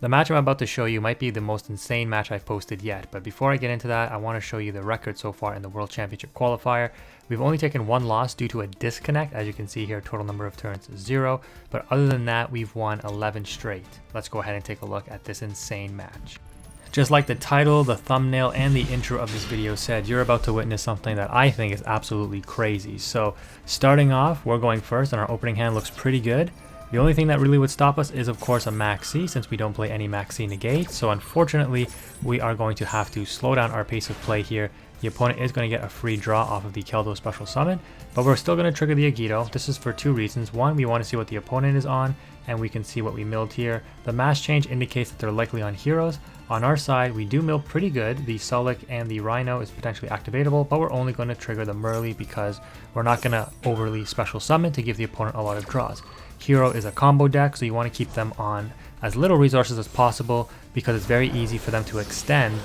The match I'm about to show you might be the most insane match I've posted yet, but before I get into that, I want to show you the record so far in the World Championship qualifier. We've only taken one loss due to a disconnect. As you can see here, total number of turns is 0, but other than that, we've won 11 straight. Let's go ahead and take a look at this insane match. Just like the title, the thumbnail, and the intro of this video said, you're about to witness something that I think is absolutely crazy. So starting off, we're going first and our opening hand looks pretty good. The only thing that really would stop us is of course a Maxi, since we don't play any Maxi negate. So unfortunately, we are going to have to slow down our pace of play here. The opponent is going to get a free draw off of the Keldo special summon, but we're still going to trigger the Yugioh. This is for two reasons. One, we want to see what the opponent is on, and we can see what we milled here. The mass change indicates that they're likely on heroes. On our side, we do mill pretty good. The Sulic and the Rhino is potentially activatable, but we're only going to trigger the Merly because we're not going to overly special summon to give the opponent a lot of draws. Hero is a combo deck, so you want to keep them on as little resources as possible because it's very easy for them to extend.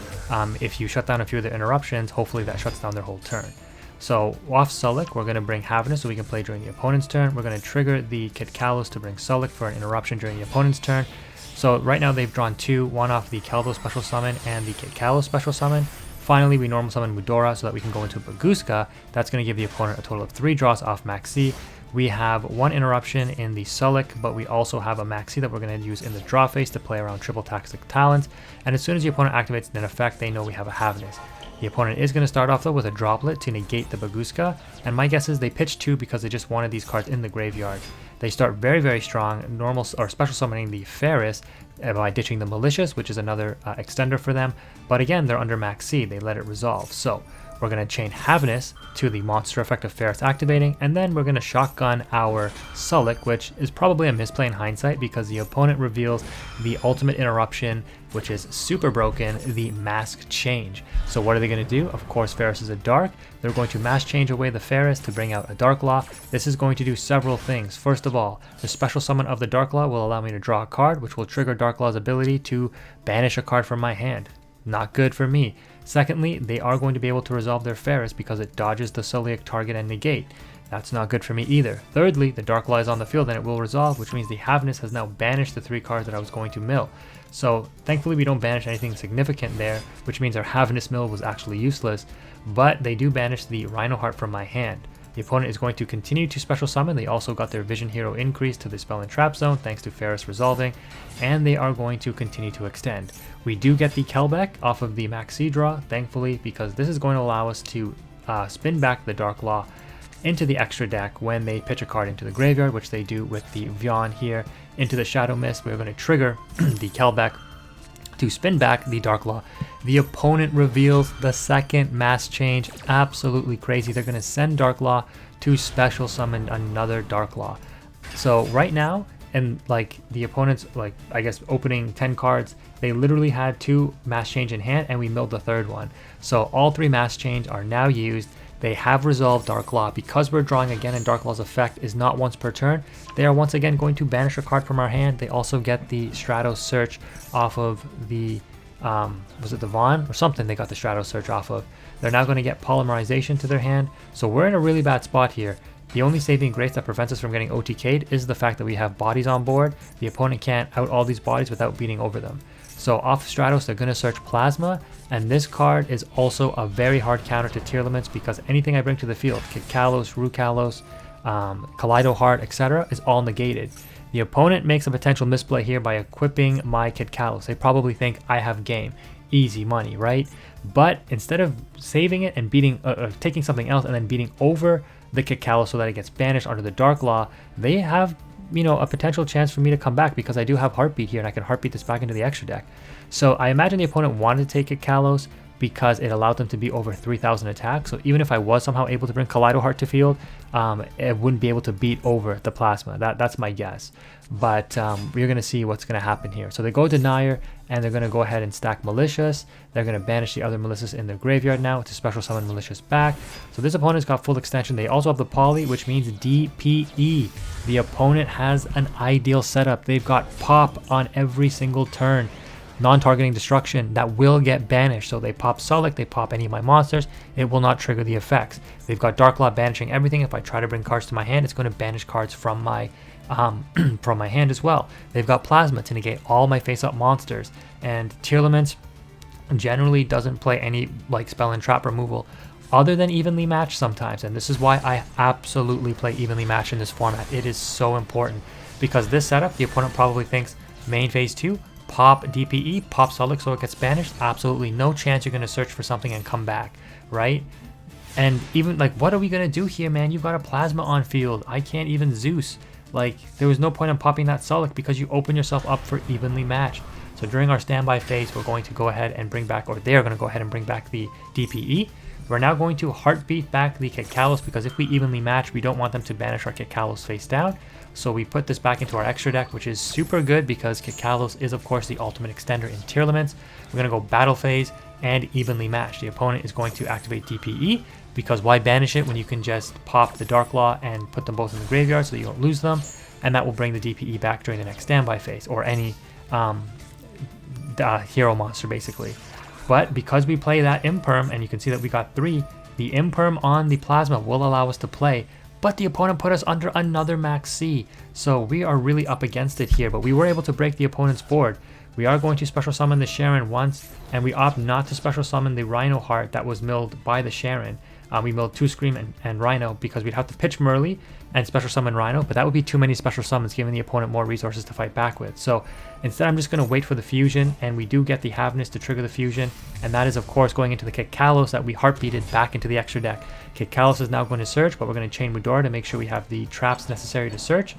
If you shut down a few of their interruptions, hopefully that shuts down their whole turn. So off Sulic, we're going to bring Havnus so we can play during the opponent's turn. We're going to trigger the Kitkalos to bring Sulic for an interruption during the opponent's turn. So right now they've drawn two, one off the Keldo special summon and the Kitkalos special summon. Finally, we normal summon Mudora so that we can go into Baguska. That's going to give the opponent a total of 3 draws off Maxi. We have one interruption in the Sulic, but we also have a Maxi that we're going to use in the draw phase to play around triple Toxic Talents. And as soon as the opponent activates an effect, they know we have a Havnus. The opponent is going to start off though with a Droplet to negate the Baguska, and my guess is they pitched 2 because they just wanted these cards in the graveyard. They start very, very strong, normal or special summoning the Ferris by ditching the Malicious, which is another extender for them. But again, they're under Max C, they let it resolve. So we're going to chain Havnus to the monster effect of Ferris activating, and then we're going to shotgun our Sulic, which is probably a misplay in hindsight because the opponent reveals the ultimate interruption, which is super broken, the Mask Change. So what are they going to do? Of course, Ferris is a Dark. They're going to Mask Change away the Ferris to bring out a Dark Law. This is going to do several things. First of all, the special summon of the Dark Law will allow me to draw a card, which will trigger Dark Law's ability to banish a card from my hand. Not good for me. Secondly, they are going to be able to resolve their Ferris because it dodges the Sulic target and negate. That's not good for me either. Thirdly, the Dark Law is on the field and it will resolve, which means the Havnus has now banished the 3 cards that I was going to mill. So thankfully we don't banish anything significant there, which means our Havnus mill was actually useless, but they do banish the Rhino Heart from my hand. The opponent is going to continue to special summon. They also got their Vision Hero increase to the Spell and Trap Zone thanks to Ferris resolving, and they are going to continue to extend. We do get the Kelbeck off of the Maxi draw, thankfully, because this is going to allow us to spin back the Dark Law into the extra deck when they pitch a card into the graveyard, which they do with the Vyon here into the Shadow Mist. We're going to trigger the Kelbeck to spin back the Dark Law. The opponent reveals the second mass change. Absolutely crazy. They're going to send Dark Law to special summon another Dark Law. So right now, and like the opponent's I guess opening 10 cards, they literally had 2 mass change in hand and we milled the 3rd one. So all 3 mass change are now used. They have resolved Dark Law. Because we're drawing again and Dark Law's effect is not once per turn, they are once again going to banish a card from our hand. They also get the Stratos Search off of the, was it the Vaughn or something they got the Stratos Search off of. They're now going to get Polymerization to their hand. So we're in a really bad spot here. The only saving grace that prevents us from getting OTK'd is the fact that we have bodies on board. The opponent can't out all these bodies without beating over them. So off Stratos, they're going to search Plasma, and this card is also a very hard counter to Tearlaments because anything I bring to the field, Kitkalos, Rukalos, Kaleido Heart, etc., is all negated. The opponent makes a potential misplay here by equipping my Kitkalos. They probably think I have game. Easy money, right? But instead of saving it and beating, taking something else and then beating over the Kitkalos so that it gets banished under the Dark Law, they have, you know, a potential chance for me to come back because I do have Heartbeat here and I can Heartbeat this back into the extra deck. So I imagine the opponent wanted to take Kitkalos because it allowed them to be over 3,000 attack. So even if I was somehow able to bring Kaleido Heart to field, it wouldn't be able to beat over the Plasma. That's my guess. But we're going to see what's going to happen here. So they go Denier, and they're going to go ahead and stack Malicious. They're going to banish the other Malicious in their graveyard now to special summon Malicious back. So this opponent's got full extension. They also have the Poly, which means DPE. The opponent has an ideal setup. They've got Pop on every single turn. non-targeting destruction that will get banished. So they pop Sullic, they pop any of my monsters, it will not trigger the effects. They've got Dark Law banishing everything. If I try to bring cards to my hand, it's going to banish cards from my from my hand as well. They've got Plasma to negate all my face-up monsters, and Tearlaments generally doesn't play any like spell and trap removal other than evenly matched sometimes, and this is why I absolutely play evenly matched in this format. It is so important because this setup, the opponent probably thinks main phase 2, pop DPE, pop Sullic so it gets banished. Absolutely no chance you're going to search for something and come back, right? And even like, what are we going to do here, man? You've got a Plasma on field. I can't even Zeus. Like, there was no point in popping that Sullic because you open yourself up for evenly matched. So during our standby phase, we're going to go ahead and bring back, or they're going to go ahead and bring back the DPE. We're now going to Heartbeat back the Kitkalos because if we evenly match, we don't want them to banish our Kitkalos face down. So we put this back into our extra deck, which is super good because Kitkalos is, of course, the ultimate extender in Tearlaments. We're going to go Battle Phase and evenly match. The opponent is going to activate DPE because why banish it when you can just pop the Dark Law and put them both in the graveyard so you don't lose them, and that will bring the DPE back during the next standby phase, or any hero monster basically. But because we play that Imperm, and you can see that we got 3, the Imperm on the Plasma will allow us to play, but the opponent put us under another Max C, so we are really up against it here, but we were able to break the opponent's board. We are going to special summon the Sharon once, and we opt not to special summon the Rhino Heart that was milled by the Sharon. We milled 2 Scream and Rhino because we'd have to pitch Merly and special summon Rhino, but that would be too many special summons, giving the opponent more resources to fight back with. So instead I'm just going to wait for the fusion, and we do get the Havness to trigger the fusion, and that is of course going into the Kitkalos that we heartbeated back into the extra deck. Kitkalos is now going to search, but we're going to chain Mudora to make sure we have the traps necessary to search.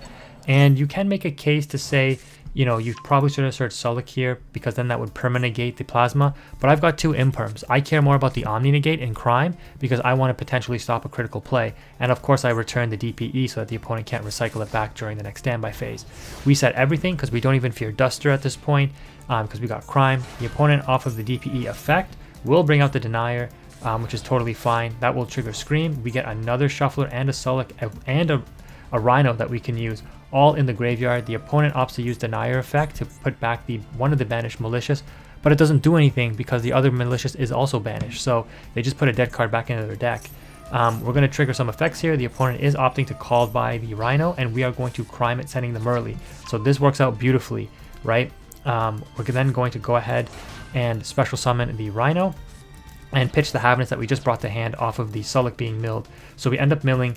And you can make a case to say, you know, you probably should have searched Sullic here because then that would permanegate the Plasma, but I've got 2 Imperms. I care more about the Omni Negate in Crime because I want to potentially stop a critical play, and of course I return the DPE so that the opponent can't recycle it back during the next standby phase. We set everything because we don't even fear Duster at this point because we got Crime. The opponent off of the DPE effect will bring out the Denier, which is totally fine. That will trigger Scream. We get another Shuffler and a Sullic and a Rhino that we can use all in the graveyard. The opponent opts to use Denier effect to put back one of the banished Malicious, but it doesn't do anything because the other Malicious is also banished, so they just put a dead card back into their deck. We're going to trigger some effects here. The opponent is opting to call by the Rhino, and we are going to Crime it, sending the Merly. So this works out beautifully, right? We're then going to go ahead and special summon the Rhino and pitch the Havness that we just brought to hand off of the Sullic being milled. So we end up milling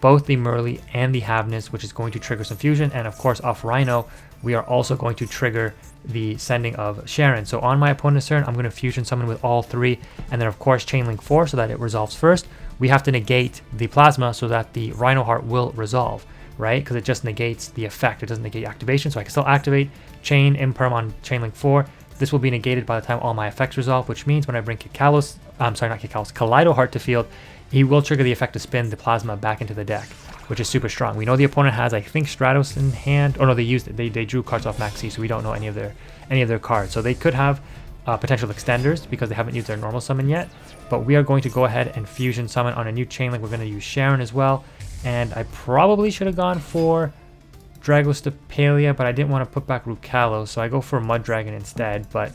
both the Merly and the Havness, which is going to trigger some fusion, and of course off Rhino we are also going to trigger the sending of Sharon. So on my opponent's turn I'm going to fusion summon with all 3, and then of course chain link 4 so that it resolves first. We have to negate the Plasma so that the Rhino Heart will resolve, right? Because it just negates the effect, it doesn't negate activation, so I can still activate chain Imperm on chain link 4. This will be negated by the time all my effects resolve, which means when I bring Kaleido Heart to field, he will trigger the effect to spin the Plasma back into the deck, which is super strong. We know the opponent has, I think, Stratos in hand. Oh no, they used it. They drew cards off Max C, so we don't know any of their cards. So they could have potential extenders because they haven't used their normal summon yet. But we are going to go ahead and fusion summon on a new chain link. We're going to use Sharon as well, and I probably should have gone for Dragostapelia, but I didn't want to put back Rukalos, so I go for Mud Dragon instead. But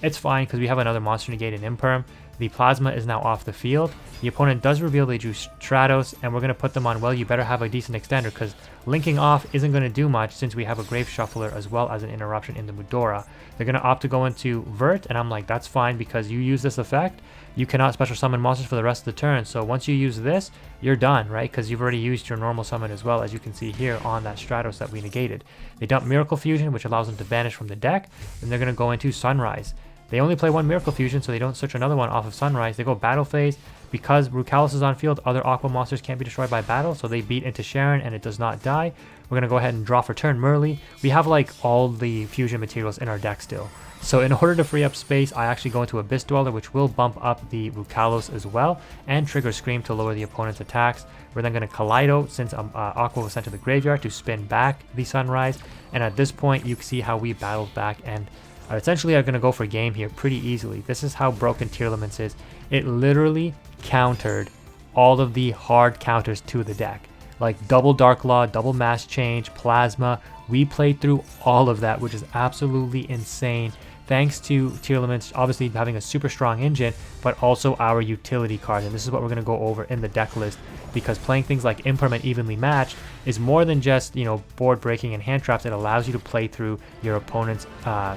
it's fine because we have another monster negate in Imperm. The Plasma is now off the field. The opponent does reveal they drew Stratos, and we're going to put them on, well, you better have a decent extender, because linking off isn't going to do much since we have a Grave Shuffler as well as an interruption in the Mudora. They're going to opt to go into Vert, and I'm like, that's fine, because you use this effect, you cannot special summon monsters for the rest of the turn. So once you use this, you're done, right? Because you've already used your normal summon as well, as you can see here on that Stratos that we negated. They dump Miracle Fusion, which allows them to banish from the deck, and they're going to go into Sunrise. They only play 1 Miracle Fusion, so they don't search another one off of Sunrise. They go Battle Phase. Because Rukalos is on field, other Aqua monsters can't be destroyed by battle, so they beat into Sharon and it does not die. We're going to go ahead and draw for turn Merly. We have like all the fusion materials in our deck still. So in order to free up space, I actually go into Abyss Dweller, which will bump up the Rukalos as well, and trigger Scream to lower the opponent's attacks. We're then going to Kaleido, since Aqua was sent to the graveyard, to spin back the Sunrise. And at this point, you can see how we battled back and essentially are going to go for game here pretty easily. This is how broken Tearlaments is. It literally countered all of the hard counters to the deck, like double Dark Law, double Mass Change, Plasma. We played through all of that, which is absolutely insane thanks to Tearlaments obviously having a super strong engine, but also our utility cards. And this is what we're going to go over in the deck list, because playing things like Implement Evenly Matched is more than just, you know, board breaking and hand traps. It allows you to play through your opponent's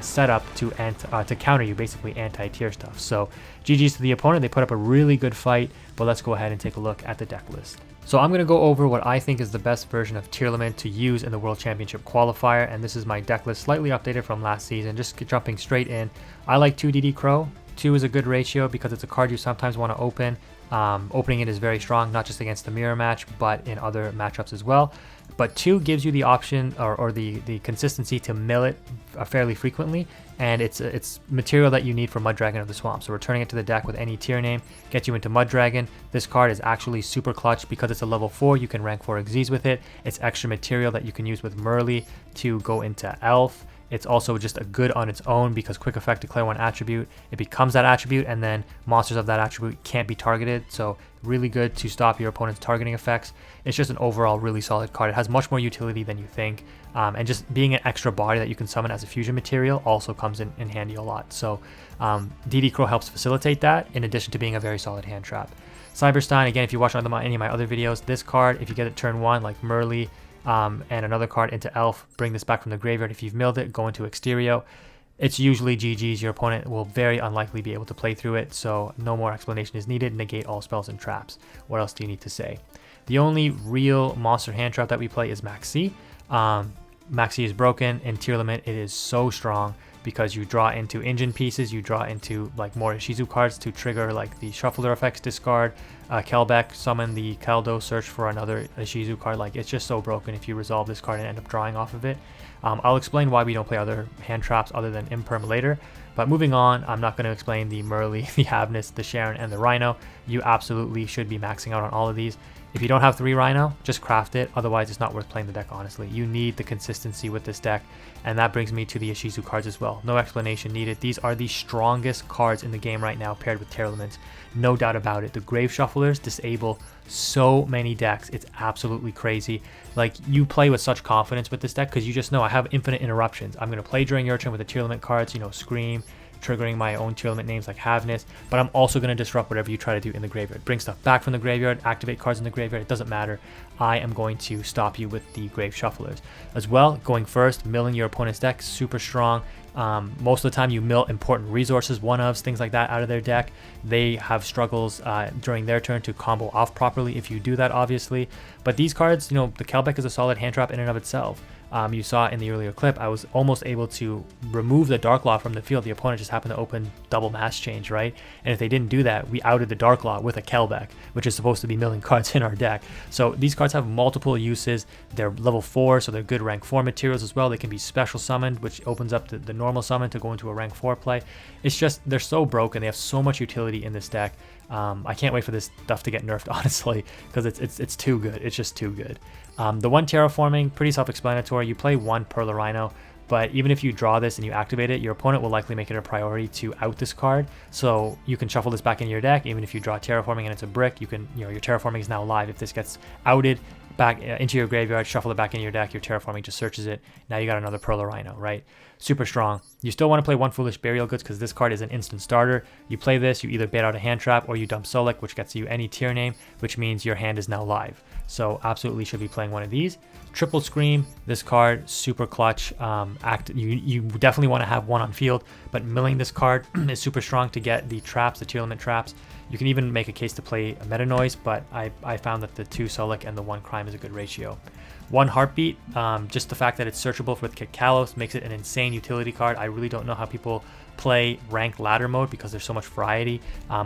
setup to counter you, basically anti-tier stuff. So GG's to the opponent. They put up a really good fight, but let's go ahead and take a look at the deck list. So I'm going to go over what I think is the best version of Tearlament to use in the World Championship qualifier, and this is my deck list slightly updated from last season. Just jumping straight in, I like 2 DD Crow. 2 is a good ratio because it's a card you sometimes want to open. Opening it is very strong, not just against the mirror match, but in other matchups as well. But 2 gives you the option or the consistency to mill it fairly frequently, and it's material that you need for Mud Dragon of the Swamp. So returning it to the deck with any tier name gets you into Mud Dragon. This card is actually super clutch because it's a level 4. You can rank 4 Exes with it. It's extra material that you can use with Merly to go into Elf. It's also just a good on its own because quick effect, declare 1 attribute. It becomes that attribute, and then monsters of that attribute can't be targeted. So really good to stop your opponent's targeting effects. It's just an overall really solid card. It has much more utility than you think. And just being an extra body that you can summon as a fusion material also comes in handy a lot. So DD Crow helps facilitate that, in addition to being a very solid hand trap. Cyberstein, again, if you watch any of my other videos, this card, if you get it turn 1, like Merly, and another card into Elf, bring this back from the graveyard. If you've milled it, go into Exterio. It's usually GG's. Your opponent will very unlikely be able to play through it, so no more explanation is needed. Negate all spells and traps. What else do you need to say? The only real monster hand trap that we play is Maxi. Maxi is broken. In Tearlament, it is so strong because you draw into engine pieces, you draw into like more Ishizu cards to trigger like the Shuffler effects, discard, Kelbeck, summon the Keldo, search for another Ishizu card. Like, it's just so broken if you resolve this card and end up drawing off of it. I'll explain why we don't play other hand traps other than Imperm later. But moving on, I'm not going to explain the Merly, the Havnus, the Sharon, and the Rhino. You absolutely should be maxing out on all of these. If you don't have 3 Rhino, just craft it. Otherwise, it's not worth playing the deck, honestly. You need the consistency with this deck. And that brings me to the Ishizu cards as well. No explanation needed. These are the strongest cards in the game right now paired with Tearlaments. No doubt about it. The Grave Shufflers disable so many decks. It's absolutely crazy. Like, you play with such confidence with this deck because you just know I have infinite interruptions. I'm going to play during your turn with the Tearlament cards, you know, Scream, triggering my own Tearlament names like Havnus, but I'm also going to disrupt whatever you try to do in the graveyard. Bring stuff back from the graveyard, activate cards in the graveyard, it doesn't matter. I am going to stop you with the Grave Shufflers. As well, going first, milling your opponent's deck, super strong. Most of the time you mill important resources, one-ofs, things like that out of their deck. They have struggles during their turn to combo off properly if you do that, obviously. But these cards, you know, the Kelbeck is a solid hand trap in and of itself. You saw in the earlier clip, I was almost able to remove the Dark Law from the field. The opponent just happened to open double mass change, right? And if they didn't do that, we outed the Dark Law with a Kelbeck, which is supposed to be milling cards in our deck. So these cards have multiple uses. They're level 4, so they're good rank 4 materials as well. They can be special summoned, which opens up the normal summon to go into a rank 4 play. It's just, they're so broken. They have so much utility in this deck. I can't wait for this stuff to get nerfed, honestly, because it's too good. It's just too good. The one terraforming, pretty self-explanatory. You play 1 Perla Rhino, but even if you draw this and you activate it, your opponent will likely make it a priority to out this card. So you can shuffle this back into your deck. Even if you draw terraforming and it's a brick, you can, your terraforming is now live. If this gets outed back into your graveyard, shuffle it back in your deck, your terraforming just searches it. Now you got another Perla Rhino, right? Super strong. You still want to play 1 Foolish Burial Goods because this card is an instant starter. You play this, you either bait out a hand trap or you dump Solek, which gets you any tier name, which means your hand is now live. So absolutely should be playing one of these. Triple Scream, this card, super clutch. You definitely want to have 1 on field, but milling this card is super strong to get the traps, the Tearlament traps. You can even make a case to play a Meta Noise, but I found that the 2 Solek and the 1 Crime is a good ratio. 1 Heartbeat, just the fact that it's searchable with Kick Kalos makes it an insane utility card. I really don't know how people play ranked ladder mode because there's so much variety,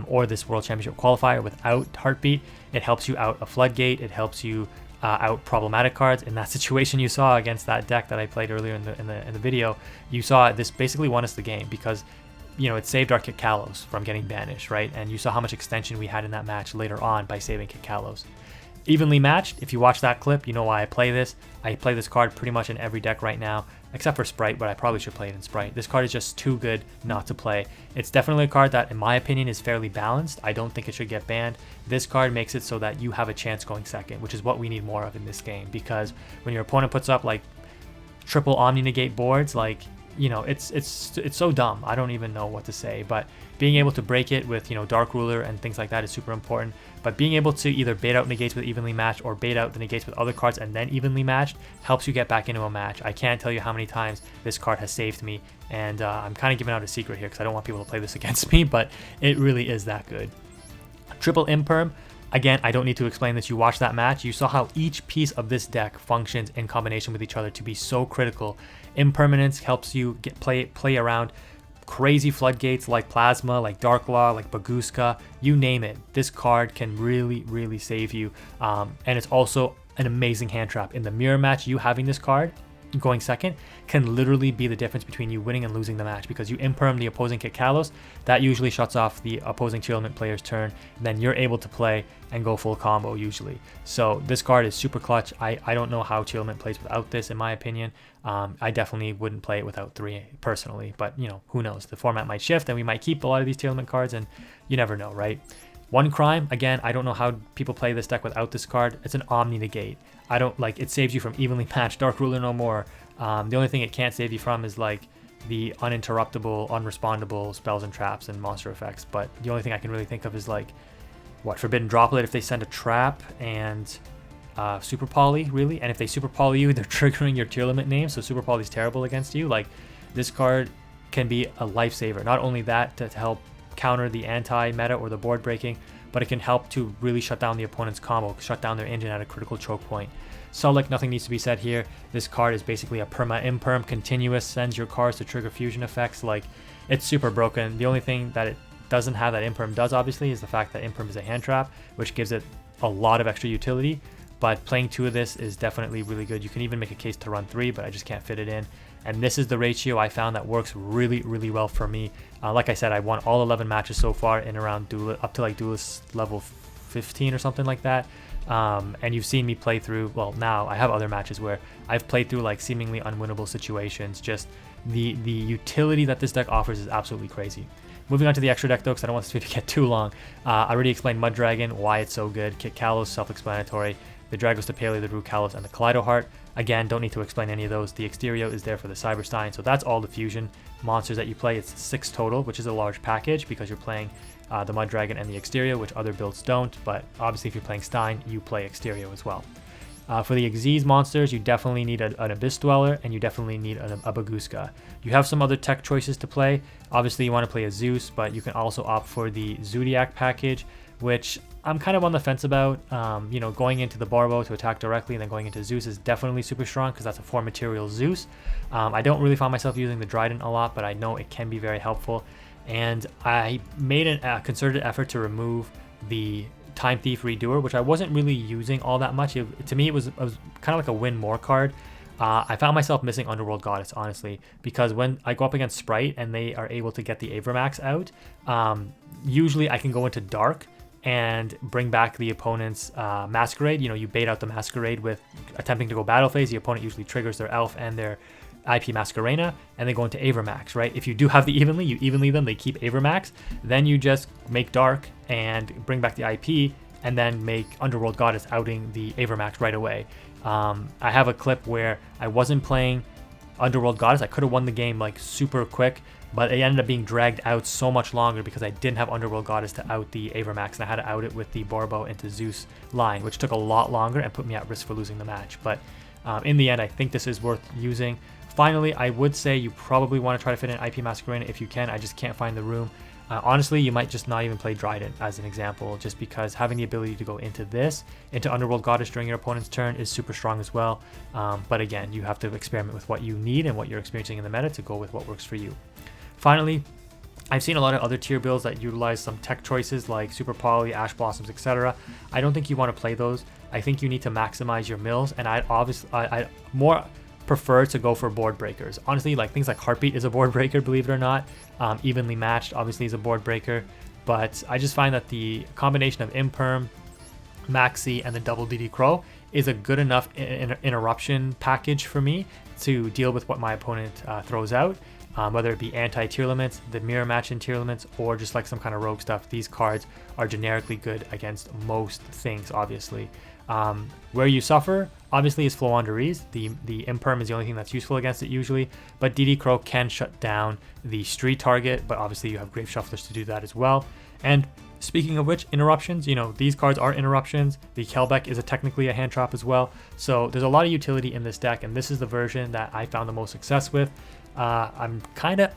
or this World Championship qualifier without Heartbeat. It helps you out a Floodgate. It helps you out problematic cards. In that situation you saw against that deck that I played earlier in the video, you saw this basically won us the game because, you know, it saved our Kick Kalos from getting banished, right? And you saw how much extension we had in that match later on by saving Kick Kalos. Evenly Matched, if you watch that clip, you know why I play this. I play this card pretty much in every deck right now, except for Sprite, but I probably should play it in Sprite. This card is just too good not to play. It's definitely a card that, in my opinion, is fairly balanced. I don't think it should get banned. This card makes it so that you have a chance going second, which is what we need more of in this game, because when your opponent puts up like triple Omni Negate boards, like, you know, it's so dumb. I don't even know what to say, but being able to break it with, you know, Dark Ruler and things like that is super important. But being able to either bait out negates with evenly matched or bait out the negates with other cards and then evenly matched helps you get back into a match. I can't tell you how many times this card has saved me, and I'm kind of giving out a secret here because I don't want people to play this against me, but it really is that good. Triple Imperm. Again, I don't need to explain this. You watched that match. You saw how each piece of this deck functions in combination with each other to be so critical. Impermanence helps you play around crazy floodgates like Plasma, like Dark Law, like Baguska, you name it. This card can really save you. And it's also an amazing hand trap. In the mirror match, you having this card going second can literally be the difference between you winning and losing the match, because you imperm the opposing Kit Kalos. That usually shuts off the opposing Tearlament player's turn, and then you're able to play and go full combo usually. So this card is super clutch. I don't know how Tearlament plays without this, in my opinion. I definitely wouldn't play it without 3 personally, but you know, who knows? The format might shift and we might keep a lot of these Tearlament cards, and you never know, right? One Crime, again, I don't know how people play this deck without this card. It's an Omni Negate. I don't like it. Saves you from evenly matched Dark Ruler no more. The only thing it can't save you from is like the uninterruptible, unrespondable spells and traps and monster effects. But the only thing I can really think of is like, what, Forbidden Droplet if they send a trap, and Super Poly, really. And if they Super Poly you, they're triggering your Tearlament name, so Super Poly's terrible against you. Like, this card can be a lifesaver. Not only that, to help counter the anti-meta or the board breaking, but it can help to really shut down the opponent's combo, shut down their engine at a critical choke point. Sulik, nothing needs to be said here. This card is basically a perma-imperm, continuous, sends your cards to trigger fusion effects. Like, it's super broken. The only thing that it doesn't have that imperm does, obviously, is the fact that imperm is a hand trap, which gives it a lot of extra utility. But playing 2 of this is definitely really good. You can even make a case to run 3, but I just can't fit it in. And this is the ratio I found that works really well for me. Like I said, I won all 11 matches so far in around up to like Duelist level 15 or something like that. And you've seen me play through, well, now I have other matches where I've played through like seemingly unwinnable situations. Just the utility that this deck offers is absolutely crazy. Moving on to the extra deck though, because I don't want this video to get too long. I already explained Mud Dragon, why it's so good. Kit Kalos, self-explanatory. The Dragos Paleo, the Rue Kalos, and the Kaleido Heart. Again, don't need to explain any of those. The Exterio is there for the Cyberstein, so that's all the fusion monsters that you play. It's 6 total, which is a large package because you're playing the Mud Dragon and the Exterio, which other builds don't, but obviously if you're playing Stein, you play Exterio as well. For the Xyz monsters, you definitely need an Abyss Dweller, and you definitely need a Baguska. You have some other tech choices to play. Obviously, you want to play a Zeus, but you can also opt for the Zodiac package, which I'm kind of on the fence about. You know, going into the Barbo to attack directly and then going into Zeus is definitely super strong because that's a 4 material Zeus. I don't really find myself using the Dryden a lot, but I know it can be very helpful. And I made a concerted effort to remove the Time Thief Redoer, which I wasn't really using all that much. To me, it was kind of like a win more card. I found myself missing Underworld Goddess, honestly, because when I go up against Sprite and they are able to get the Avermax out, usually I can go into Dark and bring back the opponent's Masquerade. You know, you bait out the Masquerade with attempting to go battle phase. The opponent usually triggers their Elf and their IP Masquerena, and they go into Avermax, right? If you do have the Evenly, you evenly them, they keep Avermax, then you just make Dark and bring back the IP, and then make Underworld Goddess outing the Avermax right away. I have a clip where I wasn't playing Underworld Goddess. I could have won the game like super quick, but it ended up being dragged out so much longer because I didn't have Underworld Goddess to out the Avermax, and I had to out it with the Barbo into Zeus line, which took a lot longer and put me at risk for losing the match. But in the end, I think this is worth using. Finally, I would say you probably want to try to fit in IP Masquerena if you can. I just can't find the room. Honestly, you might just not even play Dryden as an example, just because having the ability to go into Underworld Goddess during your opponent's turn is super strong as well. But again, you have to experiment with what you need and what you're experiencing in the meta to go with what works for you. Finally, I've seen a lot of other tier builds that utilize some tech choices like Super Poly, Ash Blossoms, etc. I don't think you want to play those. I think you need to maximize your mills, and I more prefer to go for board breakers. Honestly, like things like Heartbeat is a board breaker, believe it or not. Evenly Matched obviously is a board breaker, but I just find that the combination of Imperm, Maxi, and the double DD Crow is a good enough interruption package for me to deal with what my opponent throws out. Whether it be anti-Tearlaments, the mirror match in Tearlaments, or just like some kind of rogue stuff, these cards are generically good against most things, obviously. Where you suffer, obviously, is Floowandereeze. The Imperm is the only thing that's useful against it usually, but DD Crow can shut down the street target, but obviously you have Grave Shufflers to do that as well. And speaking of which, interruptions, you know, these cards are interruptions. The Kelbeck is technically a hand trap as well. So there's a lot of utility in this deck, and this is the version that I found the most success with. I'm kind of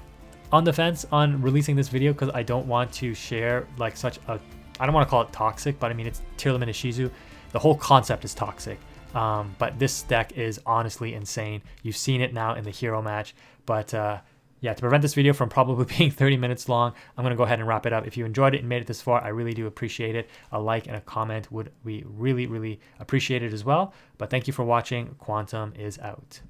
on the fence on releasing this video because I don't want to share like such a, I don't want to call it toxic, but I mean, it's Tearlaments Ishizu. The whole concept is toxic. But this deck is honestly insane. You've seen it now in the hero match, but yeah, to prevent this video from probably being 30 minutes long, I'm going to go ahead and wrap it up. If you enjoyed it and made it this far, I really do appreciate it. A like and a comment would be really, really appreciated as well. But thank you for watching. Quantum is out.